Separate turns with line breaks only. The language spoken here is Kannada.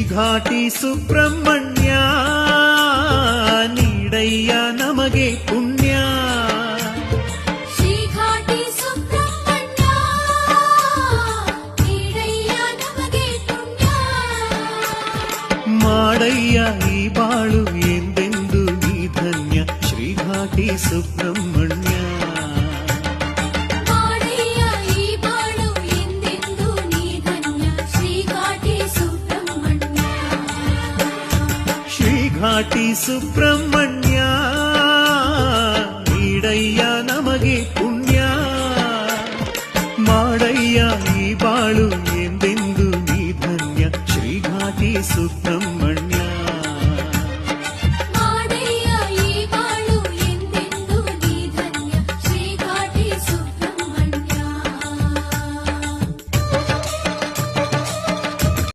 ಘಾಟಿ ಸುಬ್ರಹ್ಮಣ್ಯ ನೀಡಯ್ಯ ನಮಗೆ ಪುಣ್ಯ.
ಶ್ರೀ ಘಾಟಿ ಸುಬ್ರಹ್ಮಣ್ಯ ನೀಡಯ್ಯ ನಮಗೆ ಪುಣ್ಯ.
ಮಾಡಯ್ಯ ಈ ಬಾಳು ಎಂದೆಂದು ನೀ ಧನ್ಯ ಶ್ರೀ ಘಾಟಿ ಸುಬ್ರಹ್ಮಣ್ಯ. ಘಾಟಿ ಸುಬ್ರಹ್ಮಣ್ಯ ನೀಡಯ್ಯ ನಮಗೆ ಪುಣ್ಯ. ಮಾಡಯ್ಯ ಈ ಬಾಳು ಎಂದೆಂದು ನೀ ಧನ್ಯ ಶ್ರೀ ಘಾಟಿ ಸುಬ್ರಹ್ಮಣ್ಯ.